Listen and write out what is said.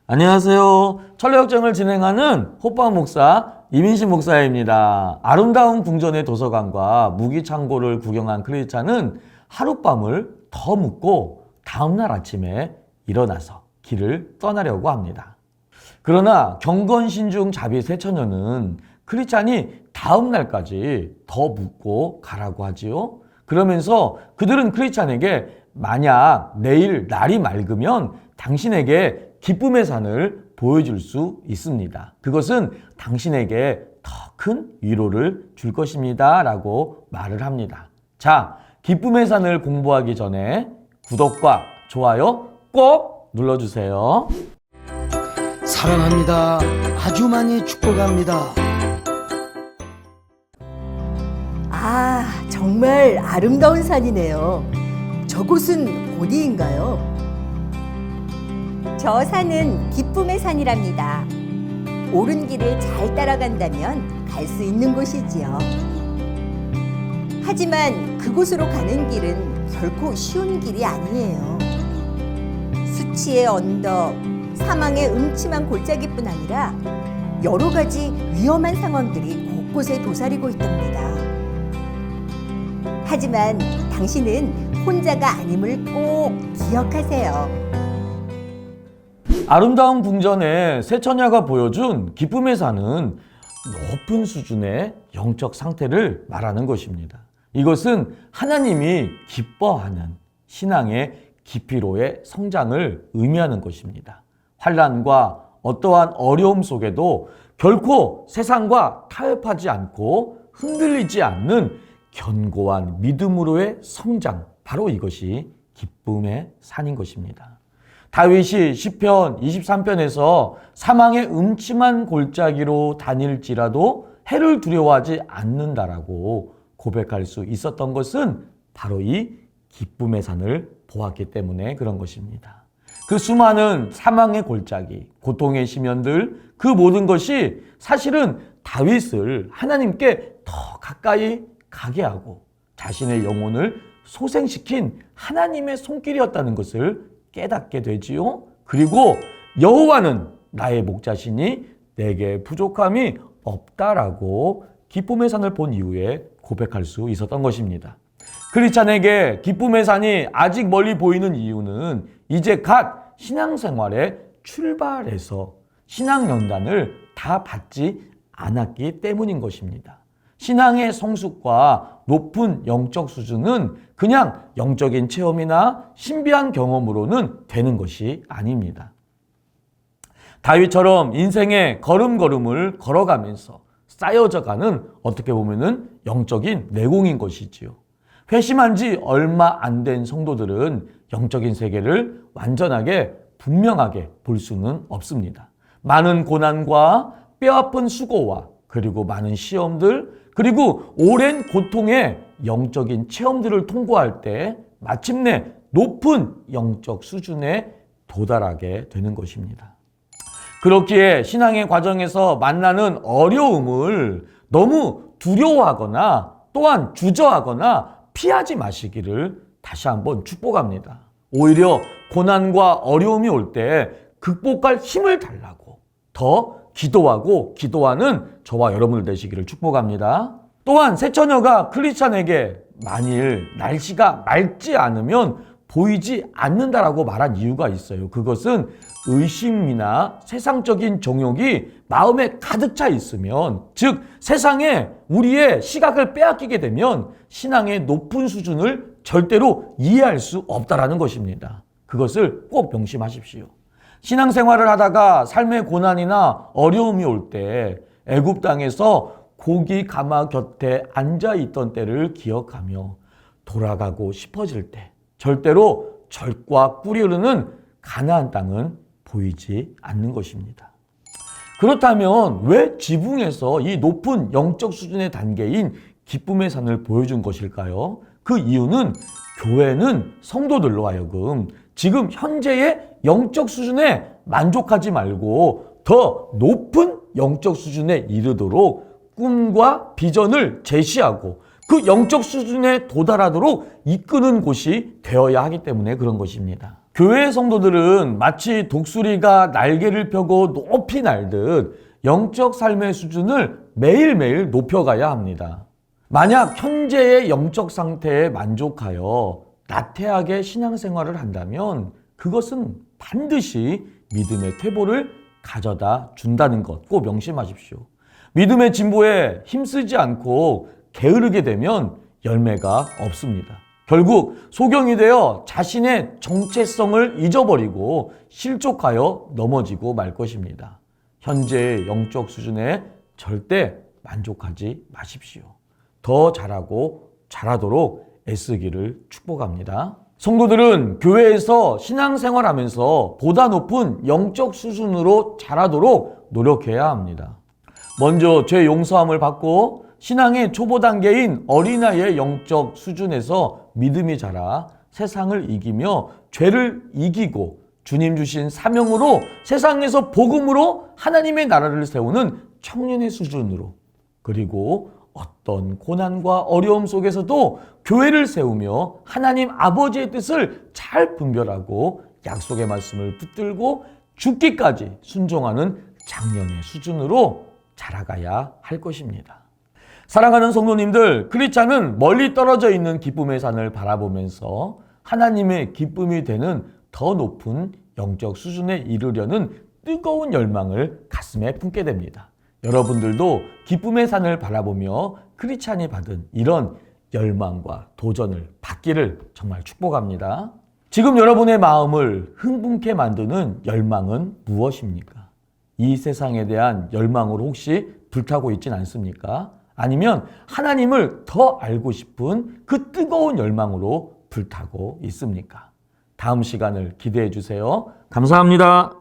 안녕하세요. 천례역정을 진행하는 호빵 목사 이민식 목사입니다. 아름다운 궁전의 도서관과 무기창고를 구경한 크리스찬은 하룻밤을 더 묵고 다음날 아침에 일어나서 길을 떠나려고 합니다. 그러나 경건신중 자비 세처녀는 크리스찬이 다음날까지 더 묵고 가라고 하지요. 그러면서 그들은 크리스찬에게 만약 내일 날이 맑으면 당신에게 기쁨의 산을 보여줄 수 있습니다. 그것은 당신에게 더 큰 위로를 줄 것입니다. 라고 말을 합니다. 자, 기쁨의 산을 공부하기 전에 구독과 좋아요 꼭 눌러주세요. 사랑합니다. 아주 많이 축복합니다. 아, 정말 아름다운 산이네요. 저곳은 어디인가요? 저 산은 기쁨의 산이랍니다. 옳은 길을 잘 따라간다면 갈 수 있는 곳이지요. 하지만 그곳으로 가는 길은 결코 쉬운 길이 아니에요. 수치의 언덕, 사망의 음침한 골짜기뿐 아니라 여러 가지 위험한 상황들이 곳곳에 도사리고 있답니다. 하지만 당신은 혼자가 아님을 꼭 기억하세요. 아름다운 궁전의 세처녀가 보여준 기쁨의 산은 높은 수준의 영적 상태를 말하는 것입니다. 이것은 하나님이 기뻐하는 신앙의 깊이로의 성장을 의미하는 것입니다. 환난과 어떠한 어려움 속에도 결코 세상과 타협하지 않고 흔들리지 않는 견고한 믿음으로의 성장, 바로 이것이 기쁨의 산인 것입니다. 다윗이 시편 23편에서 사망의 음침한 골짜기로 다닐지라도 해를 두려워하지 않는다라고 고백할 수 있었던 것은 바로 이 기쁨의 산을 보았기 때문에 그런 것입니다. 그 수많은 사망의 골짜기, 고통의 시면들, 그 모든 것이 사실은 다윗을 하나님께 더 가까이 가게 하고 자신의 영혼을 소생시킨 하나님의 손길이었다는 것을 깨닫게 되지요. 그리고 여호와는 나의 목자시니 내게 부족함이 없다라고 기쁨의 산을 본 이후에 고백할 수 있었던 것입니다. 크리스찬에게 기쁨의 산이 아직 멀리 보이는 이유는 이제 갓 신앙생활에 출발해서 신앙연단을 다 받지 않았기 때문인 것입니다. 신앙의 성숙과 높은 영적 수준은 그냥 영적인 체험이나 신비한 경험으로는 되는 것이 아닙니다. 다윗처럼 인생의 걸음걸음을 걸어가면서 쌓여져가는 어떻게 보면은 영적인 내공인 것이지요. 회심한 지 얼마 안 된 성도들은 영적인 세계를 완전하게 분명하게 볼 수는 없습니다. 많은 고난과 뼈아픈 수고와 그리고 많은 시험들, 그리고 오랜 고통의 영적인 체험들을 통과할 때 마침내 높은 영적 수준에 도달하게 되는 것입니다. 그렇기에 신앙의 과정에서 만나는 어려움을 너무 두려워하거나 또한 주저하거나 피하지 마시기를 다시 한번 축복합니다. 오히려 고난과 어려움이 올 때 극복할 힘을 달라고 더 기도하고 기도하는 저와 여러분들 되시기를 축복합니다. 또한 세처녀가 크리스찬에게 만일 날씨가 맑지 않으면 보이지 않는다라고 말한 이유가 있어요. 그것은 의심이나 세상적인 정욕이 마음에 가득 차 있으면, 즉 세상에 우리의 시각을 빼앗기게 되면 신앙의 높은 수준을 절대로 이해할 수 없다라는 것입니다. 그것을 꼭 명심하십시오. 신앙생활을 하다가 삶의 고난이나 어려움이 올 때 애굽 땅에서 고기 가마 곁에 앉아 있던 때를 기억하며 돌아가고 싶어질 때 절대로 절과 꿀이 흐르는 가나안 땅은 보이지 않는 것입니다. 그렇다면 왜 지붕에서 이 높은 영적 수준의 단계인 기쁨의 산을 보여준 것일까요? 그 이유는 교회는 성도들로 하여금 지금 현재의 영적 수준에 만족하지 말고 더 높은 영적 수준에 이르도록 꿈과 비전을 제시하고 그 영적 수준에 도달하도록 이끄는 곳이 되어야 하기 때문에 그런 것입니다. 교회 성도들은 마치 독수리가 날개를 펴고 높이 날듯 영적 삶의 수준을 매일매일 높여가야 합니다. 만약 현재의 영적 상태에 만족하여 나태하게 신앙생활을 한다면 그것은 반드시 믿음의 퇴보를 가져다 준다는 것 꼭 명심하십시오. 믿음의 진보에 힘쓰지 않고 게으르게 되면 열매가 없습니다. 결국 소경이 되어 자신의 정체성을 잊어버리고 실족하여 넘어지고 말 것입니다. 현재의 영적 수준에 절대 만족하지 마십시오. 더 잘하고 잘하도록 애쓰기를 축복합니다. 성도들은 교회에서 신앙생활하면서 보다 높은 영적 수준으로 자라도록 노력해야 합니다. 먼저 죄 용서함을 받고 신앙의 초보 단계인 어린아이의 영적 수준에서 믿음이 자라 세상을 이기며 죄를 이기고 주님 주신 사명으로 세상에서 복음으로 하나님의 나라를 세우는 청년의 수준으로, 그리고 어떤 고난과 어려움 속에서도 교회를 세우며 하나님 아버지의 뜻을 잘 분별하고 약속의 말씀을 붙들고 죽기까지 순종하는 장년의 수준으로 자라가야 할 것입니다. 사랑하는 성도님들, 크리스찬은 멀리 떨어져 있는 기쁨의 산을 바라보면서 하나님의 기쁨이 되는 더 높은 영적 수준에 이르려는 뜨거운 열망을 가슴에 품게 됩니다. 여러분들도 기쁨의 산을 바라보며 크리스찬이 받은 이런 열망과 도전을 받기를 정말 축복합니다. 지금 여러분의 마음을 흥분케 만드는 열망은 무엇입니까? 이 세상에 대한 열망으로 혹시 불타고 있진 않습니까? 아니면 하나님을 더 알고 싶은 그 뜨거운 열망으로 불타고 있습니까? 다음 시간을 기대해 주세요. 감사합니다.